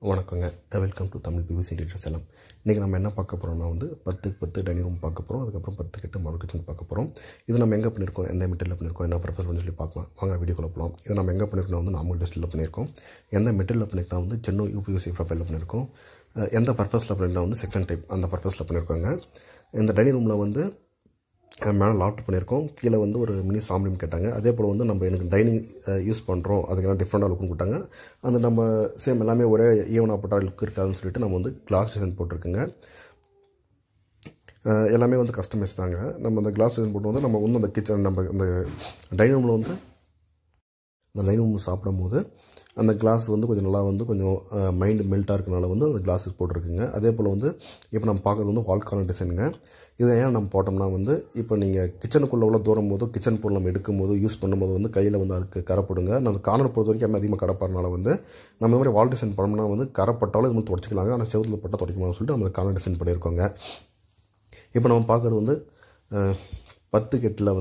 வணக்கங்க. Welcome to Tamil PVC details எல்லாம். இன்றைக்கி நம்ம என்ன பார்க்க போகிறோம்னா 10 டைனிங் ரூம் பார்க்க போகிறோம். அதுக்கப்புறம் 10 மாடல் கிச்சன் பார்க்க போகிறோம். இது நம்ம எங்கே பண்ணியிருக்கோம், எந்த மெட்டீரியல் பண்ணியிருக்கோம், என்ன ப்ரிஃபர் பண்ணி சொல்லி பார்க்கலாம். வாங்க வீடியோக்குள்ள போகலாம். இது நம்ம எங்கே பண்ணியிருக்கோம் நார்மல் டெஸ்ட்டில் பண்ணியிருக்கோம். எந்த மெட்டீரியல் பண்ணியிருக்கோம் சென்னோ யூபியூசி ப்ரொஃபைலில் பண்ணியிருக்கோம். எந்த பர்பஸில் பண்ணியிருக்கோம் செக்ஷன் டைப் அந்த பர்பஸில் பண்ணியிருக்கோங்க. இந்த டைனிங் ரூமில் மேலே லாஃப்ட் பண்ணியிருக்கோம். கீழே ஒரு மினி சாம்லியும் கேட்டாங்க. அதே போல் நம்ம எனக்கு டைனிங் யூஸ் பண்ணுறோம், அதுக்கெல்லாம் டிஃப்ரெண்ட்டாக லுக்குன்னு கொடுத்தாங்க. அந்த நம்ம சேம் எல்லாமே ஒரே ஈவனாக போட்டால் லுக் இருக்காதுன்னு சொல்லிட்டு நம்ம கிளாஸ் டிசைன் போட்டிருக்குங்க. எல்லாமே கஸ்டமைஸ் தாங்க. நம்ம அந்த கிளாஸ் டிசைன் போட்டு நம்ம அந்த கிச்சன் நம்ம அந்த டைனிங் ரூமில் அந்த டைனிங் ரூம் சாப்பிடும் அந்த கிளாஸ் கொஞ்சம் நல்லா கொஞ்சம் மைண்டு மெல்ட்டாக இருக்கனால அந்த கிளாஸ் போட்டிருக்குங்க. அதே போல் இப்போ நம்ம பார்க்குறது வால் கார்னர் டிசைனுங்க. இதை ஏன் நம்ம போட்டோம்னா இப்போ நீங்கள் கிச்சனுக்குள்ளே உள்ள தூரம் போது கிச்சன் பொருள் நம்ம எடுக்கும்போது யூஸ் பண்ணும்போது கையில் அதுக்கு கரைப்படுங்க. நம்ம கார்னர் பொறுத்த வரைக்கும் என்ன அதிகமாக கரைப்படுறனால நம்ம இந்த மாதிரி வால் டிசைன் பண்ணோம்னா கரைப்பட்டாலும் இது துடைச்சிக்கலாங்க. ஆனால் செவத்தில் பட்டால் துடைக்கணும்னு சொல்லிட்டு நம்ம கார்னர் டிசைன் பண்ணியிருக்கோங்க. இப்போ நம்ம பார்க்குறது 10 கெட்டில்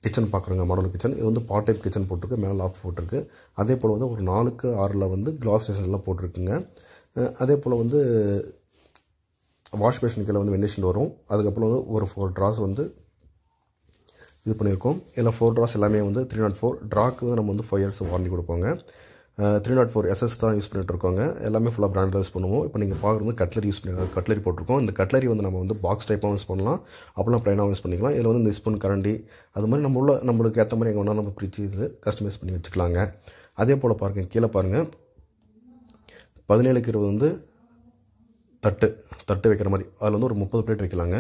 கிச்சன் பார்க்குறோங்க. மாடல் கிச்சன் இது பார்ட் டைப் கிச்சன் போட்டிருக்கு, மேலே லாஃப்ட் போட்டிருக்கு. அதே போல் ஒரு 4க்கு 6 கிளாஸ் டிசைன்லாம் போட்டிருக்குங்க. அதே போல் வாஷ் பேஷன் கீழே வெண்டிலேஷன் வரும். அதுக்கப்புறம் ஒரு 4 ட்ராஸ் இது பண்ணியிருக்கோம். இதில் 4 ட்ராஸ் எல்லாமே 304 ட்ராக்கு நம்ம 5 இயர்ஸ் வாரண்டி கொடுப்போங்க. 304 SS தான் யூஸ் பண்ணிகிட்டு இருக்கோங்க. எல்லாமே ஃபுல்லாக பிராண்டில் யூஸ் பண்ணுவோம். இப்போ நீங்கள் பார்க்குறது கட்லரி யூஸ் பண்ணி கட்லரி போட்டிருக்கோம். இந்த கட்லரி நம்ம பாக்ஸ் டைப்பாக யூஸ் பண்ணலாம், அப்படிலாம் ப்ளைனாக யூஸ் பண்ணிக்கலாம். இதில் இந்த ஸ்பூன் கரண்டி அது மாதிரி நம்மளுக்கு ஏற்ற மாதிரி எங்கே வேணாலும் நம்ம பிரித்து இது கஸ்டமைஸ் பண்ணி வச்சுக்கலாங்க. அதே போல் பாருங்கள், கீழே பாருங்கள் 17க்கு 20 தட்டு வைக்கிற மாதிரி அதில் ஒரு 30 பிளேட் வைக்கலாங்க.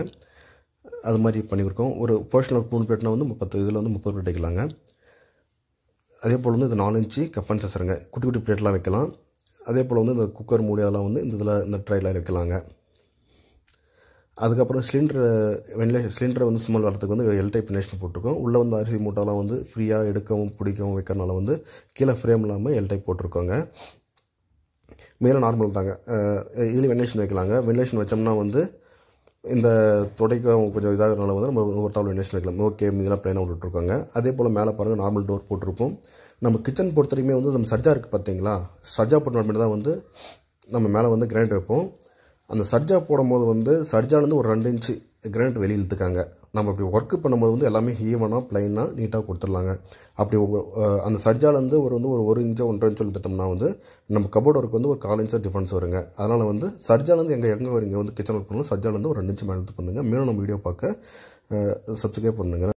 அது மாதிரி பண்ணியிருக்கோம். ஒரு பர்சனல் 3 பிளேட்னா 30 இதில் 30 பிளேட் வைக்கலாங்க. அதே போல் இது 4 இன்ச்சு கப் அண்ட் சசருங்க. குட்டி குட்டி பிளேட்லாம் வைக்கலாம். அதே போல் இந்த குக்கர் மூடி அதெல்லாம் இந்த இதில் இந்த ட்ரையில் வைக்கலாங்க. அதுக்கப்புறம் சிலிண்டரை ஸ்மெல் வரதுக்கு எல் டைப் நேஷன் போட்டிருக்கோம். உள்ளே அரிசி மூட்டைலாம் ஃப்ரீயாக எடுக்கவும் பிடிக்கவும் வைக்கிறனால கீழே ஃப்ரேம் இல்லாமல் எல் டைப் போட்டிருக்கோங்க. மேலே நார்மல் தாங்க. இதில் வெண்டிலேஷன் வைக்கலாங்க. வெண்டிலேஷன் வச்சோம்னா இந்த துடைக்க கொஞ்சம் இதாகிறனால நம்ம ஒரு தாள் வெண்டிலேஷன் வைக்கலாம். ஓகே, இதெல்லாம் ப்ளைனாக விட்டுருக்கோங்க. அதே போல் மேலே பாருங்கள் நார்மல் டோர் போட்டிருப்போம். நம்ம கிச்சன் பொறுத்த வரைக்குமே நம்ம சர்ஜா இருக்குது பார்த்தீங்களா, சர்ஜா போட்டு தான் நம்ம மேலே கிரானைட் வைப்போம். அந்த சர்ஜா போடும்போது சர்ஜாலேருந்து ஒரு 2 இன்ச்சு கிரானைட் வெளியே இழுத்துக்காங்க. நம்ம அப்படி ஒர்க்கு பண்ணும்போது எல்லாமே ஈவனாக ப்ளைனாக நீட்டாக கொடுத்துடலாங்க. அப்படி அந்த சர்ஜாலேருந்து ஒரு இன்ச்சோ 1.5 இன்ச்சோ இழுத்துட்டோம்னா நம்ம கபோர்டு ஒர்க்கு ஒரு 4 இன்ச்சோ டிஃபரன்ஸ் வருங்க. அதனால் சர்ஜாலேருந்து எங்கே வரீங்க கிச்சன் ஒர்க் பண்ணணும், சர்ஜாலேருந்து ஒரு 2 இன்ச்சு மேலே இழுத்து பண்ணுங்கள். மேலும் நம்ம வீடியோ பார்க்க சப்ஸ்கிரைப் பண்ணுங்கள்.